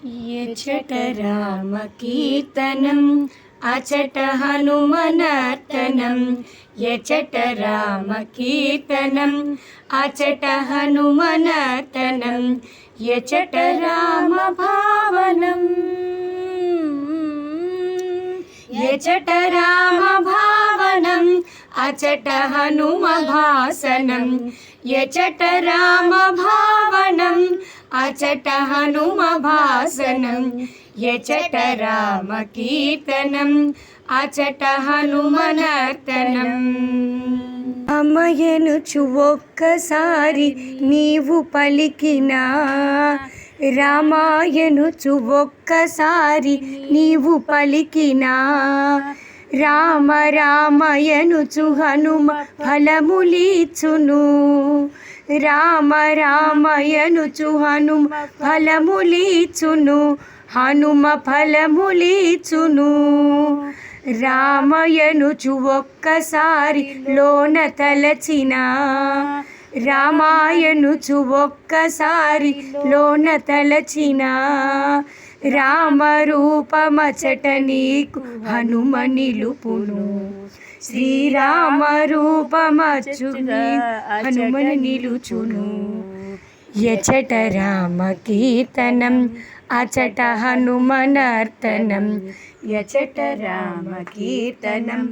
यचट रामकीर्तनम् अचट हनुमनर्तनं यचट रामकीर्तनम् अचट हनुमनर्तनं यचट रामभावनम् यचट रामभावनम् अचट हनुमभासनं यचट रामभावनम् अचट हनुमभासनं यचट रामकीर्तनम् अचट हनुमनर्तनम् అమయనుచు ఒక్కసారి నీవు పలికినా రామాయనుచు ఒక్కసారి నీవు పలికినా రామ రామయనుచు హనుమ ఫలములిచ్చును రామ రామయనుచు హనుమ ఫలములిచ్చును హనుమ ఫలములిచ్చును రామయనుచు ఒక్కసారి లోన తలచిన రామాయనుచు ఒక్కసారి లోన తలచిన రామరూపమచట నీకు హనుమ నిలుపును శ్రీరామ రూపమచు హనుమ నిలుచును యచట రామ కీర్తనం అచట హనుమనర్తనం యచట రామ కీర్తనం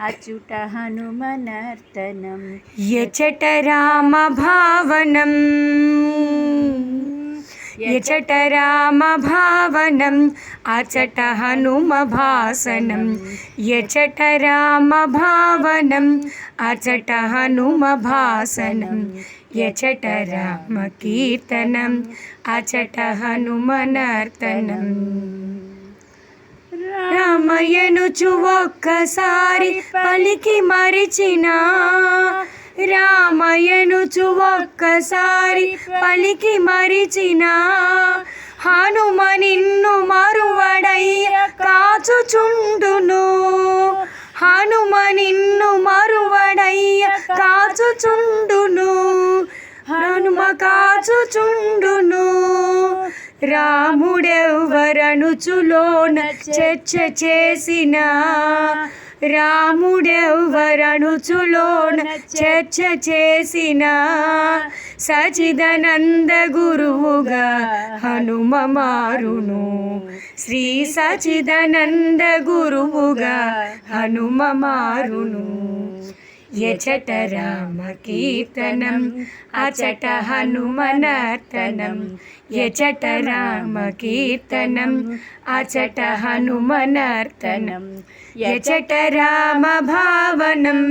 అచ్యుత హనుమనర్తనం యచట రామ భావనం యచట రామ భావనం అచట హనుమ భాసనం యచట రామ భావనం అచట హనుమ భాసనం యచట రామ కీర్తనం అచట హనుమనర్తనం రామయనుచు ఒక్కసారి పలికి మరిచిన రామయనుచు ఒక్కసారి పలికి మరిచిన హనుమ నిన్ను మరువడయ్య కాచుచుండును హనుమ నిన్ను మరువడయ్య కాచుచుండును హనుమ కాచుచుండును రాముడెవ్వరనుచులోన చర్చ చేసిన రాముడెవ్వరనుచులోన చర్చ చేసిన సచిదానంద గురువుగా హనుమ మారును శ్రీ సచిదానంద గురువుగా హనుమ మారును యచట రామ కీర్తనం అచట హనుమనర్తనం యచట రామ కీర్తనం అచట హనుమనర్తనం యచట రామ భావనం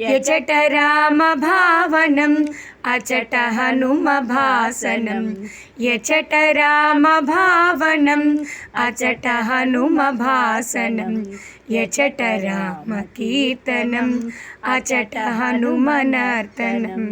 యచట రామ భావనం అచట హనుమ భాసనం యచట రామ భావనం అచట హనుమ భాసనం యచట రామ కీర్తనం అచట హనుమనర్తనం